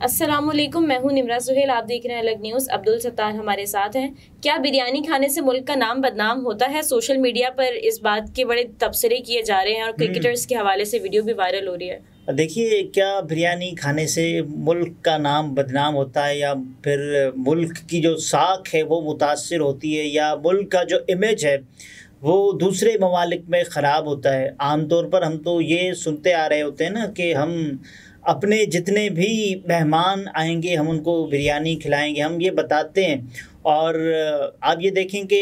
अस्सलामुअलैकुम, मैं हूं निमरा सुहेल। आप देख रहे हैं अलग न्यूज़। अब्दुल सत्तार हमारे साथ हैं। क्या बिरयानी खाने से मुल्क का नाम बदनाम होता है? सोशल मीडिया पर इस बात के बड़े तबसरे किए जा रहे हैं और क्रिकेटर्स के हवाले से वीडियो भी वायरल हो रही है। देखिए, क्या बिरयानी खाने से मुल्क का नाम बदनाम होता है या फिर मुल्क की जो साख है वो मुतासर होती है या मुल्क का जो इमेज है वो दूसरे ममालिक में ख़राब होता है? आम तौर पर हम तो ये सुनते आ रहे होते हैं ना कि हम अपने जितने भी मेहमान आएंगे हम उनको बिरयानी खिलाएंगे, हम ये बताते हैं। और आप ये देखें कि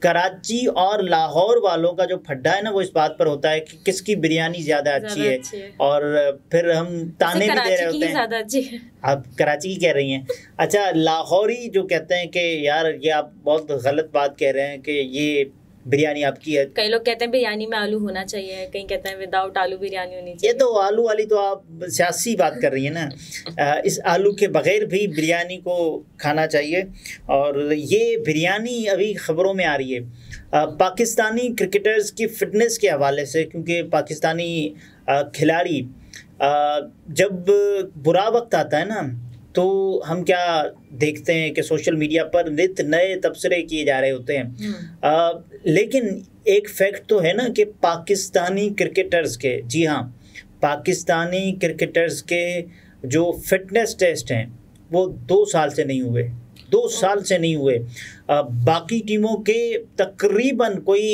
कराची और लाहौर वालों का जो फड्डा है ना वो इस बात पर होता है कि किसकी बिरयानी ज़्यादा अच्छी है। और फिर हम ताने भी दे रहे होते हैं। ज़्यादा अच्छी है। आप कराची की कह रही हैं? अच्छा, लाहौरी जो कहते हैं कि यार ये आप बहुत गलत बात कह रहे हैं कि ये बिरयानी आपकी है। कई लोग कहते हैं बिरयानी में आलू होना चाहिए, कहीं कहते हैं विदाउट आलू बिरयानी होनी चाहिए। ये तो आलू वाली तो आप सियासी बात कर रही हैं ना। इस आलू के बगैर भी बिरयानी को खाना चाहिए। और ये बिरयानी अभी ख़बरों में आ रही है पाकिस्तानी क्रिकेटर्स की फ़िटनेस के हवाले से, क्योंकि पाकिस्तानी खिलाड़ी जब बुरा वक्त आता है ना तो हम क्या देखते हैं कि सोशल मीडिया पर नित नए तबसरे किए जा रहे होते हैं। लेकिन एक फैक्ट तो है ना कि पाकिस्तानी क्रिकेटर्स के, जी हाँ, पाकिस्तानी क्रिकेटर्स के जो फिटनेस टेस्ट हैं वो 2 साल से नहीं हुए, 2 साल से नहीं हुए। बाकी टीमों के तकरीबन कोई,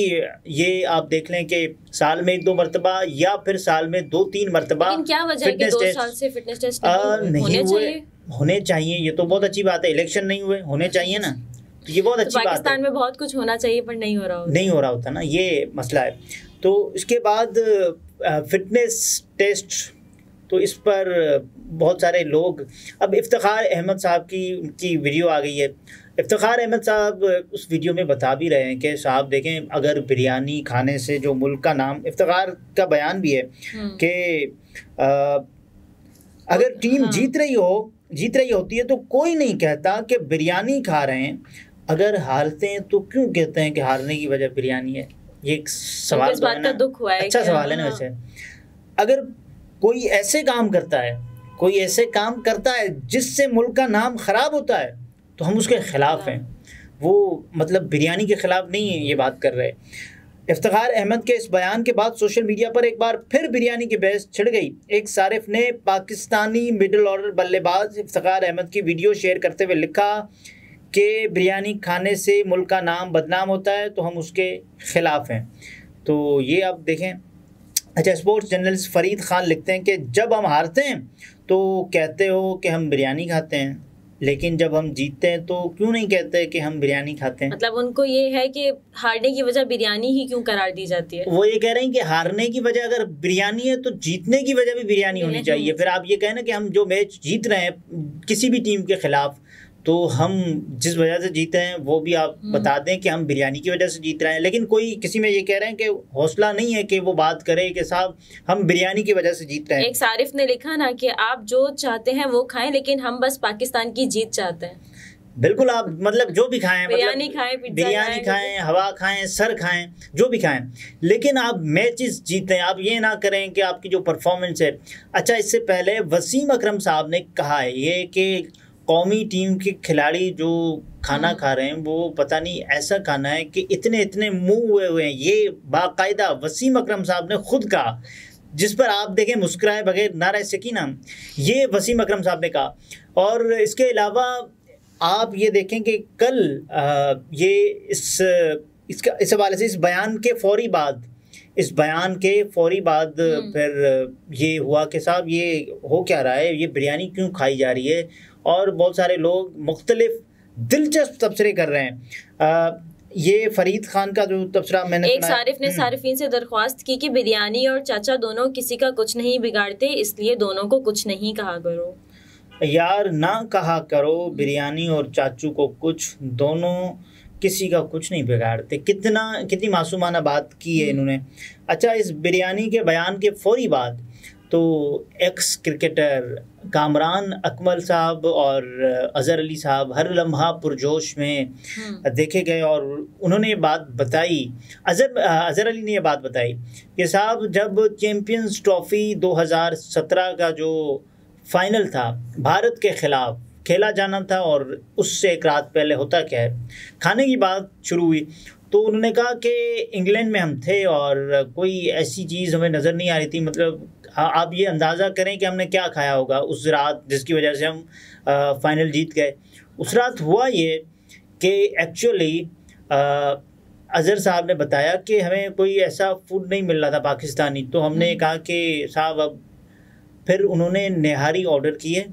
ये आप देख लें कि साल में 1-2 मरतबा या फिर साल में 2-3 मरतबा। क्या वजह है कि 2 साल से फिटनेस टेस्ट नहीं हुए? होने चाहिए, ये तो बहुत अच्छी बात है। इलेक्शन नहीं हुए, होने चाहिए ना, तो ये बहुत अच्छी बात है। पाकिस्तान में बहुत कुछ होना चाहिए पर नहीं हो रहा होता, नहीं हो रहा होता ना, ये मसला है। तो इसके बाद फिटनेस टेस्ट, तो इस पर बहुत सारे लोग, अब इफ्तिखार अहमद साहब की वीडियो आ गई है। इफ्तिखार अहमद साहब उस वीडियो में बता भी रहे हैं कि साहब देखें, अगर बिरयानी खाने से जो मुल्क का नाम, इफ्तिखार का बयान भी है कि अगर टीम जीत रही होती है तो कोई नहीं कहता कि बिरयानी खा रहे हैं, अगर हारते हैं तो क्यों कहते हैं कि हारने की वजह बिरयानी है? ये एक सवाल तो है ना, दुख हुआ है। अच्छा सवाल है ना वैसे। अगर कोई ऐसे काम करता है जिससे मुल्क का नाम ख़राब होता है तो हम उसके ख़िलाफ़ हैं। वो मतलब बिरयानी के ख़िलाफ़ नहीं है ये बात कर रहे। इफ्तिखार अहमद के इस बयान के बाद सोशल मीडिया पर एक बार फिर बिरयानी की बहस छिड़ गई। एक सारिफ ने पाकिस्तानी मिडिल ऑर्डर बल्लेबाज इफ्तिखार अहमद की वीडियो शेयर करते हुए लिखा कि बिरयानी खाने से मुल्क का नाम बदनाम होता है तो हम उसके ख़िलाफ़ हैं। तो ये आप देखें। अच्छा, स्पोर्ट्स जर्नलिस्ट फरीद खान लिखते हैं कि जब हम हारते हैं तो कहते हो कि हम बिरयानी खाते हैं, लेकिन जब हम जीतते हैं तो क्यों नहीं कहते कि हम बिरयानी खाते हैं? मतलब उनको ये है कि हारने की वजह बिरयानी ही क्यों करार दी जाती है। वो ये कह रहे हैं कि हारने की वजह अगर बिरयानी है तो जीतने की वजह भी बिरयानी होनी चाहिए। फिर आप ये कहना कि हम जो मैच जीत रहे हैं किसी भी टीम के खिलाफ, तो हम जिस वजह से जीते हैं वो भी आप बता दें कि हम बिरयानी की वजह से जीत रहे हैं। लेकिन कोई किसी में ये कह रहे हैं कि हौसला नहीं है कि वो बात करे कि साहब हम बिरयानी की वजह से जीत रहे हैं। एक सारिफ ने लिखा ना कि आप जो चाहते हैं वो खाएं, लेकिन हम बस पाकिस्तान की जीत चाहते हैं। बिल्कुल, आप मतलब जो भी खाएं, बिरयानी खाएं, बिरयानी खाएं, हवा खाएं, सर खाएं, जो भी खाएं, लेकिन आप मैचेस जीतें। आप ये ना करें कि आपकी जो परफॉर्मेंस है। अच्छा, इससे पहले वसीम अकरम साहब ने कहा है ये कि कौमी टीम के खिलाड़ी जो खाना खा रहे हैं वो पता नहीं ऐसा खाना है कि इतने मुंह हुए हैं। ये बाकायदा वसीम अकरम साहब ने खुद कहा, जिस पर आप देखें मुस्कुराए बगैर ना रह सकी ना, ये वसीम अकरम साहब ने कहा। और इसके अलावा आप ये देखें कि कल ये इस हवाले से इस बयान के फौरी बाद फिर ये हुआ कि साहब ये हो क्या रहा है, ये बिरयानी क्यों खाई जा रही है। और बहुत सारे लोग मुख्तलिफ दिलचस्प तबसरे कर रहे हैं। ये फरीद खान का जो तबसरा मैंने एक सारिफ ने सारिफीन से दरख्वास्त की कि बिरयानी और चाचा दोनों किसी का कुछ नहीं बिगाड़ते, इसलिए दोनों को कुछ नहीं कहा करो। यार ना कहा करो बिरयानी और चाचू को कुछ, दोनों किसी का कुछ नहीं बिगाड़ते। कितनी मासूमाना बात की है इन्होंने। अच्छा, इस बिरयानी के बयान के फौरी बाद तो एक्स क्रिकेटर कामरान अकमल साहब और अज़हर अली साहब हर लम्हा पुरजोश में देखे गए और उन्होंने ये बात बताई, अज़हर अली ने ये बात बताई कि साहब जब चैम्पियंस ट्रॉफ़ी 2017 का जो फाइनल था, भारत के खिलाफ खेला जाना था और उससे एक रात पहले होता क्या है, खाने की बात शुरू हुई तो उन्होंने कहा कि इंग्लैंड में हम थे और कोई ऐसी चीज़ हमें नज़र नहीं आ रही थी, मतलब आप ये अंदाज़ा करें कि हमने क्या खाया होगा उस रात जिसकी वजह से हम फाइनल जीत गए। उस रात हुआ ये कि एक्चुअली अज़हर साहब ने बताया कि हमें कोई ऐसा फूड नहीं मिल रहा था पाकिस्तानी, तो हमने कहा कि साहब अब, फिर उन्होंने निहारी ऑर्डर किए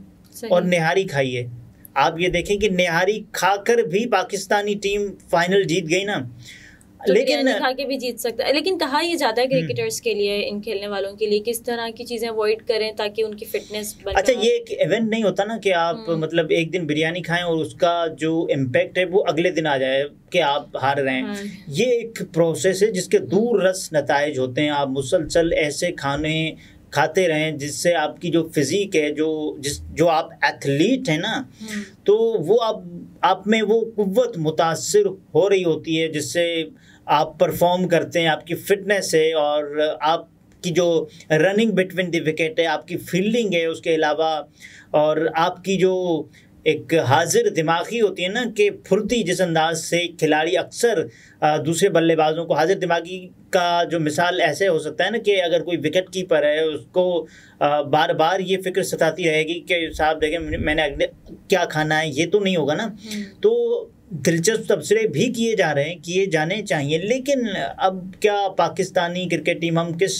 और निहारी खाई है। आप ये देखें कि निहारी खाकर भी पाकिस्तानी टीम फाइनल जीत गई ना, तो लेकिन खा के भी जीत सकता है। लेकिन कहा यह जाता है क्रिकेटर्स के लिए, इन खेलने वालों के लिए किस तरह की चीजें अवॉइड करें ताकि उनकी फिटनेस बरकरार। अच्छा, ये एक इवेंट नहीं होता ना कि आप मतलब एक दिन बिरयानी खाएं और उसका जो इम्पैक्ट है वो अगले दिन आ जाए कि आप हार रहे हैं। ये एक प्रोसेस है जिसके दूर रस नताइज होते हैं। आप मुसलसल ऐसे खाने खाते रहें जिससे आपकी जो फिजिक है, जो आप एथलीट है ना, तो वो आप में वो कुव्वत मुतासिर हो रही होती है जिससे आप परफॉर्म करते हैं, आपकी फिटनेस है और आपकी जो रनिंग बिटवीन द विकेट है, आपकी फील्डिंग है, उसके अलावा और आपकी जो एक हाजिर दिमागी होती है ना कि फुर्ती, जिस अंदाज से खिलाड़ी अक्सर दूसरे बल्लेबाजों को, हाजिर दिमागी का जो मिसाल ऐसे हो सकता है ना कि अगर कोई विकेट कीपर है उसको बार बार ये फिक्र सताती रहेगी कि साहब देखें मैंने अगले क्या खाना है, ये तो नहीं होगा ना। तो दिलचस्प तबसरे भी किए जा रहे हैं, किए जाने चाहिए, लेकिन अब क्या पाकिस्तानी क्रिकेट टीम हम किस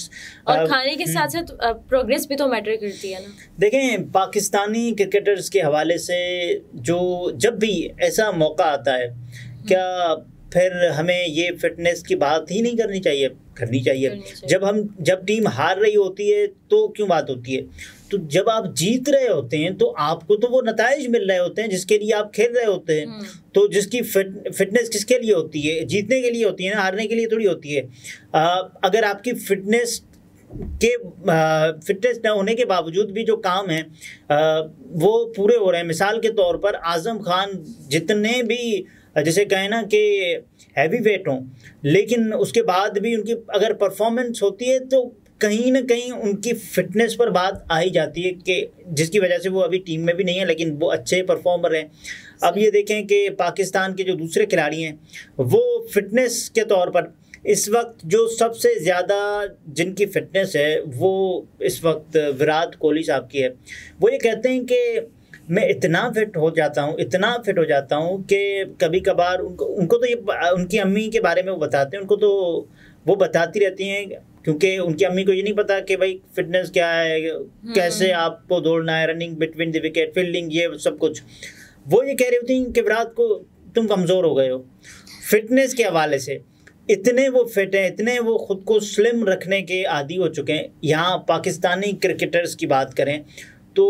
और खाने के साथ साथ प्रोग्रेस भी तो मैटर करती है ना। देखें, पाकिस्तानी क्रिकेटर्स के हवाले से जब भी ऐसा मौका आता है, क्या फिर हमें ये फिटनेस की बात ही नहीं करनी चाहिए। जब टीम हार रही होती है तो क्यों बात होती है, तो जब आप जीत रहे होते हैं तो आपको तो वो नताइज मिल रहे होते हैं जिसके लिए आप खेल रहे होते हैं। तो जिसकी फिटनेस किसके लिए होती है, जीतने के लिए होती है ना, हारने के लिए थोड़ी होती है। अगर आपकी फिटनेस न होने के बावजूद भी जो काम है वो पूरे हो रहे हैं। मिसाल के तौर पर आजम खान जितने भी जैसे कहें ना कि हैवी वेट हों, लेकिन उसके बाद भी उनकी अगर परफॉर्मेंस होती है तो कहीं ना कहीं उनकी फिटनेस पर बात आ ही जाती है कि जिसकी वजह से वो अभी टीम में भी नहीं है लेकिन वो अच्छे परफॉर्मर हैं। अब ये देखें कि पाकिस्तान के जो दूसरे खिलाड़ी हैं वो फिटनेस के तौर पर इस वक्त जो सबसे ज़्यादा जिनकी फिटनेस है वो इस वक्त विराट कोहली साहब की है। वो ये कहते हैं कि मैं इतना फिट हो जाता हूँ कि कभी कभार उनको तो ये उनकी अम्मी के बारे में वो बताते हैं, उनको तो वो बताती रहती हैं क्योंकि उनकी अम्मी को ये नहीं पता कि भाई फिटनेस क्या है, कैसे आपको दौड़ना है, running between the wicket, fielding, ये सब कुछ। वो ये कह रही होती हैं कि विराट को तुम कमज़ोर हो गए हो फिटनेस के हवाले से, इतने वो फिट हैं, इतने वो खुद को स्लिम रखने के आदी हो चुके हैं। यहाँ पाकिस्तानी क्रिकेटर्स की बात करें तो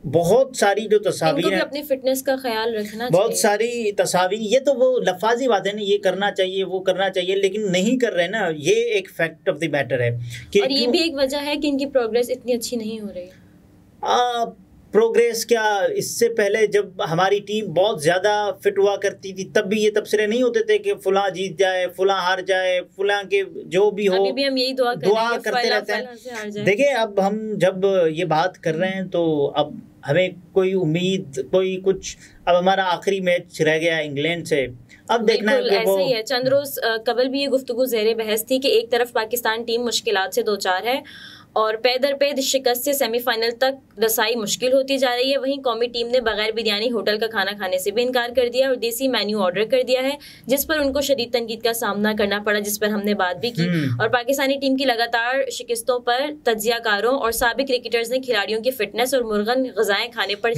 बहुत सारी जो तस्वीरें, अपनी फिटनेस का ख्याल रखना बहुत सारी तस्वीर, ये तो वो लफाजी बात है ना, ये करना चाहिए वो करना चाहिए, लेकिन नहीं कर रहे ना। ये एक फैक्ट ऑफ द मैटर है कि और ये भी एक वजह है कि इनकी प्रोग्रेस इतनी अच्छी नहीं हो रही है। प्रोग्रेस क्या, इससे पहले जब हमारी टीम बहुत ज़्यादा फिट हुआ करती थी तब भी ये तबसरे नहीं होते थे कि फुला जीत जाए, फुला हार जाए, फुला के जो भी हो, अभी भी हम यही दुआ करते रहते हैं। देखिए, अब हम जब ये बात कर रहे हैं तो अब हमें कोई उम्मीद, कोई कुछ, अब हमारा आखिरी मैच रह गया इंग्लैंड से, अब देखना है कि ऐसा ही है। चंद रोज कबल भी ये गुफ्तगू ज़ेरे बहस थी कि एक तरफ पाकिस्तान टीम मुश्किलात से दो चार है और पे दर पे शिकस्त से सेमीफाइनल तक रसाई मुश्किल होती जा रही है, वहीं कौमी टीम ने बगैर बिरयानी होटल का खाना खाने से भी इनकार कर दिया और देसी मेन्यू ऑर्डर कर दिया है, जिस पर उनको शदीद तनकीद का सामना करना पड़ा, जिस पर हमने बात भी की। और पाकिस्तानी टीम की लगातार शिकस्तों पर तज्जियाकारों और साबिक क्रिकेटर्स ने खिलाड़ियों की फिटनेस और मुर्गन गजाएं खाने पर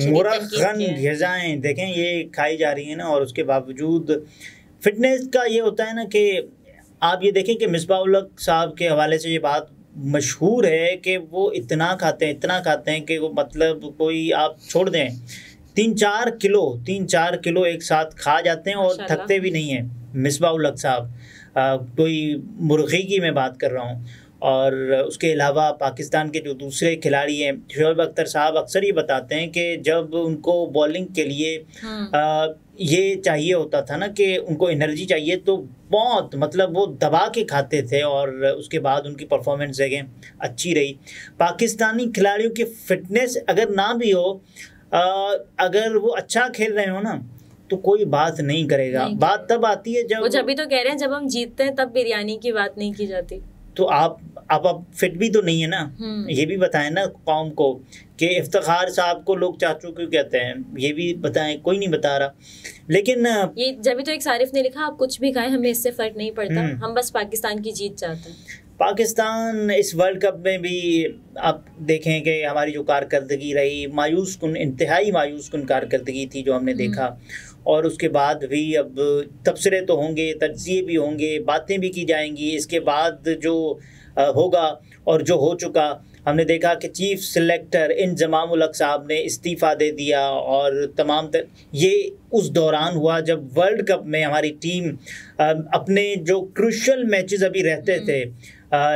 गजाएं देखें ये खाई जा रही है ना, और उसके बावजूद फिटनेस का ये होता है ना कि आप ये देखें कि मिसबाह उल हक साहब के हवाले से ये बात मशहूर है कि वो इतना खाते हैं कि वो मतलब कोई आप छोड़ दें 3-4 किलो एक साथ खा जाते हैं और थकते भी नहीं हैं मिसबाह उल हक साहब। कोई मुर्गी की मैं बात कर रहा हूँ। और उसके अलावा पाकिस्तान के जो दूसरे खिलाड़ी हैं, शोएब अख्तर साहब अक्सर ये बताते हैं कि जब उनको बॉलिंग के लिए ये चाहिए होता था ना कि उनको एनर्जी चाहिए, तो बहुत मतलब वो दबा के खाते थे और उसके बाद उनकी परफॉर्मेंस जगह अच्छी रही। पाकिस्तानी खिलाड़ियों की फिटनेस अगर ना भी हो, अगर वो अच्छा खेल रहे हो ना, तो कोई बात नहीं करेगा। बात तब आती है जब, वो जब भी तो कह रहे हैं जब हम जीतते हैं तब बिरयानी की बात नहीं की जाती। तो आप फिट भी तो नहीं है ना, ये भी बताएं ना कौम को कि इफ्तिखार साहब को लोग चाचू क्यों कहते हैं, ये भी बताएं, कोई नहीं बता रहा। लेकिन ये जब भी तो एक सारिफ ने लिखा, आप कुछ भी खाएं हमें इससे फर्क नहीं पड़ता, हम बस पाकिस्तान की जीत चाहते हैं। पाकिस्तान इस वर्ल्ड कप में भी आप देखें कि हमारी जो कारकर्दगी रही, मायूस कुन, इंतहाई मायूस कुन कारकर्दगी थी जो हमने देखा। और उसके बाद भी अब तबसरे तो होंगे, तज्जिए भी होंगे, बातें भी की जाएंगी। इसके बाद जो होगा और जो हो चुका, हमने देखा कि चीफ सिलेक्टर इंजमाम उल हक साहब ने इस्तीफ़ा दे दिया और तमाम ये उस दौरान हुआ जब वर्ल्ड कप में हमारी टीम अपने जो क्रूशल मैचेस अभी रहते थे,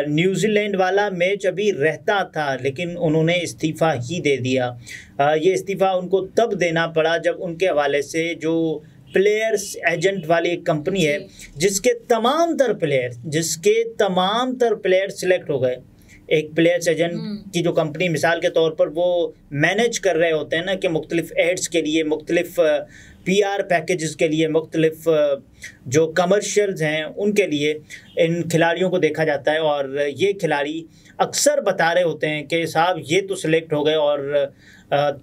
न्यूजीलैंड वाला मैच अभी रहता था, लेकिन उन्होंने इस्तीफ़ा ही दे दिया। ये इस्तीफ़ा उनको तब देना पड़ा जब उनके हवाले से जो प्लेयर्स एजेंट वाली एक कंपनी है जिसके तमाम तर प्लेयर सिलेक्ट हो गए। एक प्लेयर्स एजेंट की जो कंपनी, मिसाल के तौर पर वो मैनेज कर रहे होते हैं ना कि मुख्तलिफ एड्स के लिए, मुख्तलिफ PR पैकेजेस के लिए, मुख्तलिफ जो कमर्शियल्स हैं उनके लिए इन खिलाड़ियों को देखा जाता है। और ये खिलाड़ी अक्सर बता रहे होते हैं कि साहब ये तो सिलेक्ट हो गए, और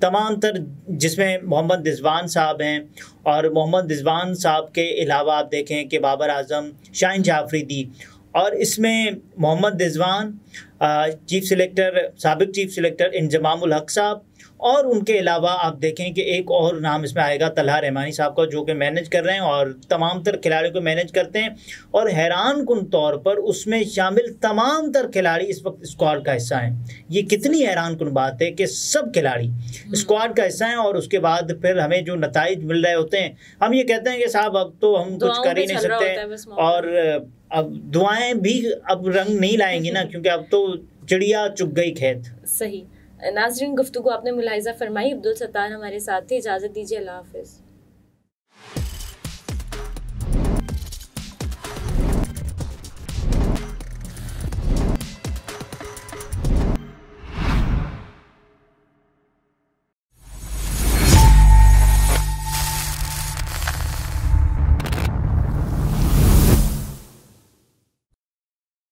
तमाम तर जिसमें मोहम्मद रिजवान साहब हैं, और मोहम्मद रिजवान साहब के अलावा आप देखें कि बाबर आजम, शाहीन जाफरीदी, और इसमें मोहम्मद रिजवान, चीफ सिलेक्टर, साबिक चीफ सिलेक्टर इंजमाम उल हक साहब, और उनके अलावा आप देखें कि एक और नाम इसमें आएगा तलहा रहमानी साहब का, जो कि मैनेज कर रहे हैं और तमाम तर खिलाड़ियों को मैनेज करते हैं। और हैरान कुन तौर पर उसमें शामिल तमाम तर खिलाड़ी इस वक्त स्क्वाड का हिस्सा हैं। ये कितनी हैरान कुन बात है कि सब खिलाड़ी स्क्वाड का हिस्सा हैं, और उसके बाद फिर हमें जो नताइज मिल रहे होते हैं, हम ये कहते हैं कि साहब अब तो हम कुछ कर ही नहीं सकते, और अब दुआएं भी अब रंग नहीं लाएंगी ना, क्योंकि अब तो चिड़िया चुग गई खेत। सही। नाज़रीन, गुफ्तगू आपने मुलाहिज़ा फरमाई। अब्दुल सत्तार हमारे साथ थे। इजाज़त दीजिए, अल्लाह हाफ़िज़।